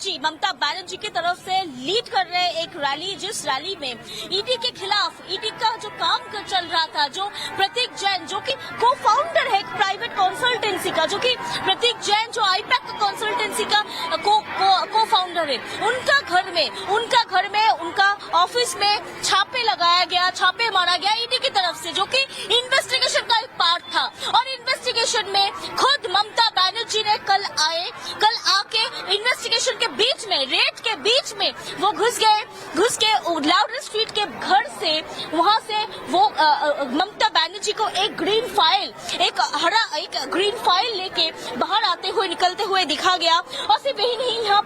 बनर्जी ममता बनर्जी की तरफ से लीड कर रहे एक रैली, जिस रैली में ईडी के खिलाफ, ईडी का जो काम चल रहा था, जो प्रतीक जैन जो कि को फाउंडर है एक प्राइवेट कंसल्टेंसी का, जो कि प्रतीक जैन जो आईपैक कंसल्टेंसी का को फाउंडर है, उनका घर में उनका ऑफिस में छापे लगाया गया, छापे मारा गया ईडी की तरफ से, जो कि इन्वेस्टिगेशन का एक पार्ट था। और इन्वेस्टिगेशन में खुद ममता बनर्जी ने कल आके इन्वेस्टिगेशन के बीच में, रेड के बीच में वो घुस के लाउडर स्ट्रीट के घर से, वहां से वो ममता बनर्जी को एक ग्रीन फाइल लेके बाहर आते हुए, निकलते हुए दिखा गया। और सिर्फ यही नहीं, यहाँ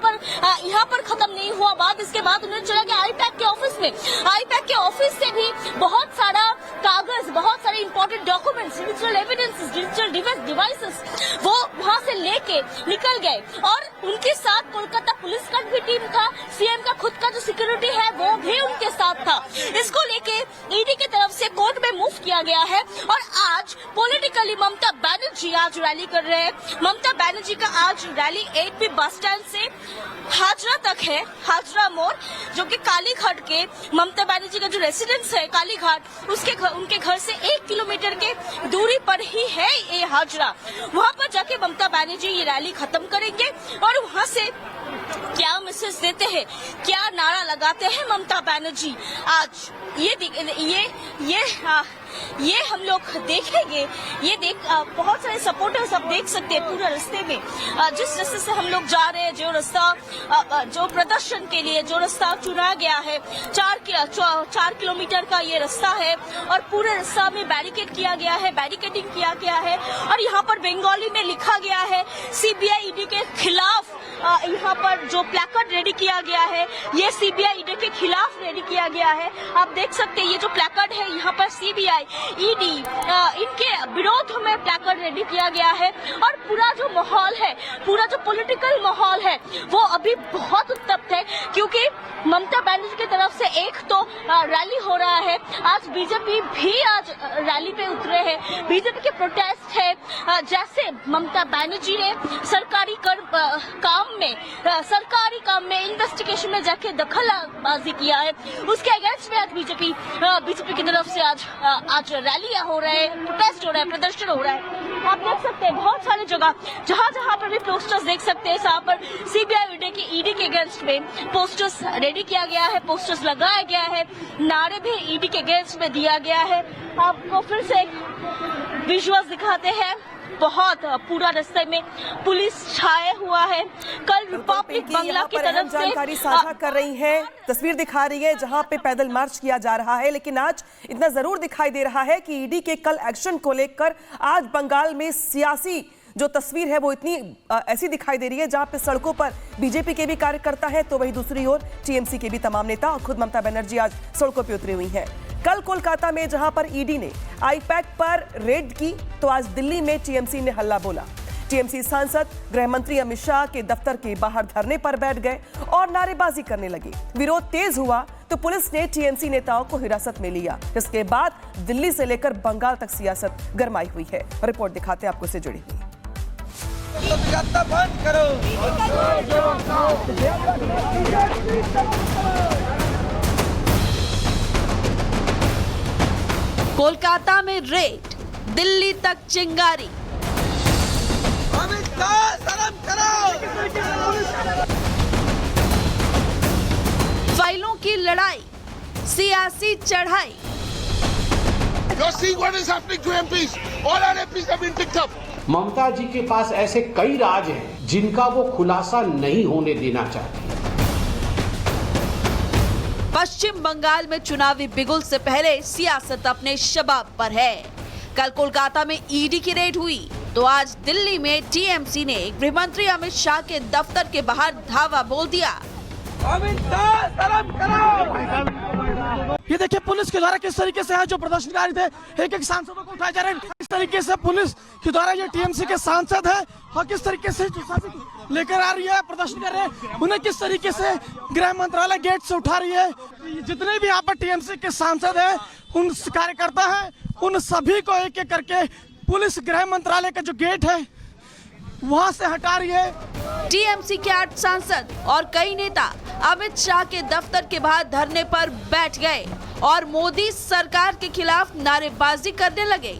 पर खत्म नहीं हुआ बात। इसके बाद उन्होंने चला गया आईपैक के ऑफिस में। आईपैक के ऑफिस से भी बहुत सारा कागज, बहुत सारे important documents, digital evidences, digital devices वो वहां से लेके निकल गए। और उनके साथ कोलकाता पुलिस का भी टीम था, सीएम का खुद का जो सिक्योरिटी है वो भी उनके साथ था। इसको लेके ईडी की तरफ से कोर्ट में मूव किया गया है। और आज पॉलिटिकली ममता बनर्जी आज रैली कर रहे हैं। ममता बनर्जी का आज रैली 8B बस स्टैंड से हाजरा तक है, हाजरा मोड़, जो कि कालीघाट के ममता बनर्जी का जो रेसिडेंस है कालीघाट, उनके घर से 1 किलोमीटर के दूरी पर ही है ये हाजरा। वहां पर जाके ममता बनर्जी ये रैली खत्म करेंगे और वहां से क्या मैसेज देते हैं, क्या नारा लगाते हैं ममता बनर्जी आज, ये हम लोग देखेंगे। बहुत सारे सपोर्टर्स आप देख सकते हैं पूरे रास्ते में, जिस रास्ते से हम लोग जा रहे हैं, जो प्रदर्शन के लिए जो रास्ता चुना गया है, 4 किलोमीटर का ये रास्ता है। और पूरे रास्ता में बैरिकेडिंग किया गया है। और यहाँ पर बंगाली में लिखा गया है सीबीआई ईडी के खिलाफ। यहाँ पर जो प्लैकार्ड रेडी किया गया है, ये सीबीआई ईडी के खिलाफ रेडी किया गया है। आप देख सकते हैं ये जो प्लैकार्ड है, यहाँ पर सीबीआई ईडी इनके विरोध में प्लैकार्ड रेडी किया गया है। और पूरा जो माहौल है, पूरा जो पॉलिटिकल माहौल है, वो अभी बहुत उत्तप्त है, क्योंकि ममता बनर्जी की तरफ से एक तो रैली हो रहा है। आज बीजेपी भी आज रैली पे उतरे हैं। बीजेपी के प्रोटेस्ट है, जैसे ममता बनर्जी ने सरकारी काम में इन्वेस्टिगेशन में जाके दखलबाजी किया है, उसके अगेंस्ट में आज बीजेपी की तरफ से आज रैलियां हो रहे हैं, प्रोटेस्ट हो रहा है, प्रदर्शन हो रहा है। आप देख सकते हैं बहुत सारी जगह, जहां पर भी पोस्टर्स देख सकते हैं, यहाँ पर सीबीआई ईडी के अगेंस्ट में पोस्टर्स रेडी किया गया है, पोस्टर्स लगाया गया है, नारे भी ईडी के अगेंस्ट में दिया गया है। आपको फिर से विजुअल्स दिखाते हैं। बहुत पूरा रास्ते में पुलिस छाए हुआ है। कल रिपब्लिक बंगला की तरफ से जानकारी साझा कर रही है, तस्वीर दिखा रही है जहां पे पैदल मार्च किया जा रहा है। लेकिन आज इतना जरूर दिखाई दे रहा है कि ईडी के कल एक्शन को लेकर आज बंगाल में सियासी जो तस्वीर है वो इतनी ऐसी दिखाई दे रही है, जहां पे सड़कों पर बीजेपी के भी कार्यकर्ता है, तो वहीं दूसरी ओर टीएमसी के भी तमाम नेता और खुद ममता बनर्जी आज सड़कों पर उतरी हुई हैं। कल कोलकाता में जहां पर ईडी ने आईपैक पर रेड की, तो आज दिल्ली में टीएमसी ने हल्ला बोला। टीएमसी सांसद गृह मंत्री अमित शाह के दफ्तर के बाहर धरने पर बैठ गए और नारेबाजी करने लगे। विरोध तेज हुआ तो पुलिस ने टीएमसी नेताओं को हिरासत में लिया। इसके बाद दिल्ली से लेकर बंगाल तक सियासत गरमाई हुई है। रिपोर्ट दिखाते हैं आपको, से जुड़ी हुई। बंद करो। कोलकाता में रेड, दिल्ली तक चिंगारी। फाइलों की लड़ाई, सियासी चढ़ाई। ममता जी के पास ऐसे कई राज हैं जिनका वो खुलासा नहीं होने देना चाहती। पश्चिम बंगाल में चुनावी बिगुल से पहले सियासत अपने शबाब पर है। कल कोलकाता में ईडी की रेड हुई, तो आज दिल्ली में टीएमसी ने गृह मंत्री अमित शाह के दफ्तर के बाहर धावा बोल दिया। अमित शाह शर्म करो। ये देखिए पुलिस के द्वारा किस तरीके से है जो प्रदर्शनकारी थे, एक सांसदों को उठाए जा रहे हैं। किस तरीके से पुलिस के द्वारा ये टीएमसी के सांसद है और किस तरीके से लेकर आ रही है, प्रदर्शन कर रहे हैं, उन्हें किस तरीके से गृह मंत्रालय गेट से उठा रही है। जितने भी यहाँ पर टीएमसी के सांसद है, उन कार्यकर्ता है, उन सभी को एक एक करके पुलिस गृह मंत्रालय का जो गेट है वहां से हटा रही है। टीएमसी के 8 सांसद और कई नेता अमित शाह के दफ्तर के बाहर धरने पर बैठ गए और मोदी सरकार के खिलाफ नारेबाजी करने लगे।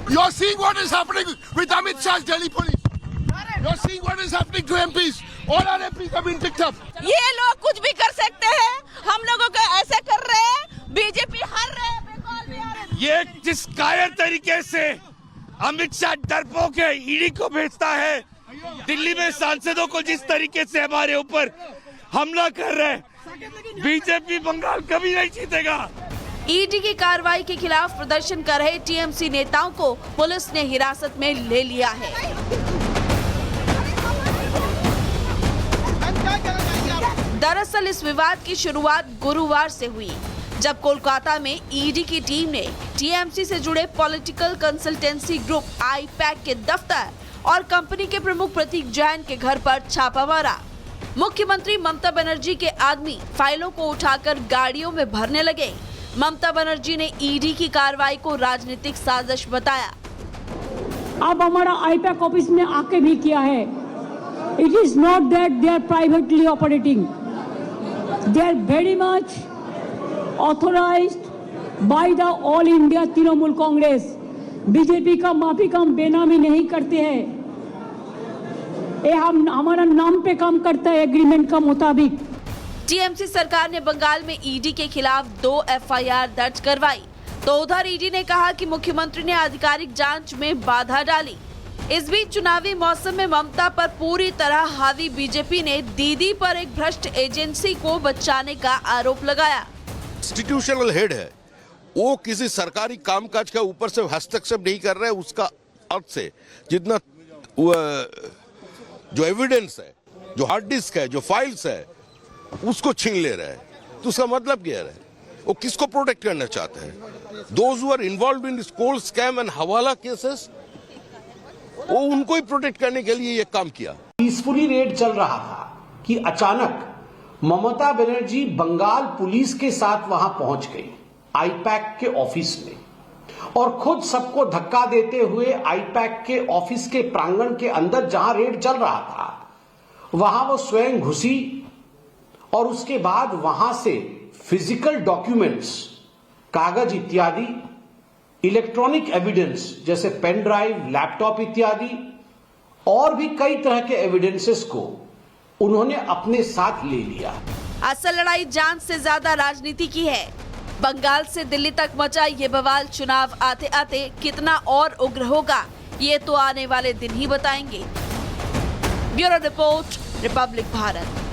You are seeing what is happening with Amit Shah's Delhi police. You are seeing what is happening to MPs. All our MPs have been picked up. ये लोग कुछ भी कर सकते हैं, हम लोगों को ऐसे कर रहे हैं, बीजेपी हार रहे हैं, बंगाल में हार रहे हैं। ये जिस कायर तरीके से अमित शाह डरपोक है ईडी को भेजता है, दिल्ली में सांसदों को जिस तरीके से हमारे ऊपर हमला कर रहे हैं, बीजेपी बंगाल कभी नहीं जीतेगा। ईडी की कार्रवाई के खिलाफ प्रदर्शन कर रहे टीएमसी नेताओं को पुलिस ने हिरासत में ले लिया है। दरअसल इस विवाद की शुरुआत गुरुवार से हुई, जब कोलकाता में ईडी की टीम ने टीएमसी से जुड़े पॉलिटिकल कंसल्टेंसी ग्रुप आईपैक के दफ्तर और कंपनी के प्रमुख प्रतीक जैन के घर पर छापा मारा। मुख्यमंत्री ममता बनर्जी के आदमी फाइलों को उठाकर गाड़ियों में भरने लगे। ममता बनर्जी ने ईडी की कार्रवाई को राजनीतिक साजिश बताया। अब हमारा आईपैक ऑफिस में आके भी किया है। It is not that they are privately operating, they are very much authorised by the all India Trinamool Congress. BJP का माफी का हम बेनामी नहीं करते हैं, ये हम हमारा नाम पे काम करता है एग्रीमेंट का मुताबिक। टीएमसी सरकार ने बंगाल में ईडी के खिलाफ 2 एफआईआर दर्ज करवाई, तो उधर ईडी ने कहा कि मुख्यमंत्री ने आधिकारिक जांच में बाधा डाली। इस बीच चुनावी मौसम में ममता पर पूरी तरह हावी बीजेपी ने दीदी पर एक भ्रष्ट एजेंसी को बचाने का आरोप लगाया। इंस्टीट्यूशनल हेड है, वो किसी सरकारी कामकाज का ऊपर से हस्तक्षेप नहीं कर रहे हैं। उसका अर्थ से जितना जो एविडेंस है, जो हार्ड डिस्क है, जो फाइल्स है, उसको छीन ले रहे हैं। तो उसका मतलब क्या है? वो किसको प्रोटेक्ट करना चाहते हैं? Those who are involved in this coal scam and हवाला केसेस, वो उनको ही प्रोटेक्ट करने के लिए ये काम किया। पीसफुली रेड चल रहा था कि अचानक ममता बनर्जी बंगाल पुलिस के साथ वहां पहुंच गई आईपैक के ऑफिस में, और खुद सबको धक्का देते हुए आईपैक के ऑफिस के प्रांगण के अंदर जहां रेड चल रहा था वहां वो स्वयं घुसी और उसके बाद वहां से फिजिकल डॉक्यूमेंट्स, कागज इत्यादि, इलेक्ट्रॉनिक एविडेंस जैसे पेन ड्राइव, लैपटॉप इत्यादि और भी कई तरह के एविडेंसेस को उन्होंने अपने साथ ले लिया। असल लड़ाई जान से ज्यादा राजनीति की है। बंगाल से दिल्ली तक मचा ये बवाल चुनाव आते आते कितना और उग्र होगा, ये तो आने वाले दिन ही बताएंगे। Bureau report, Republic Bharat.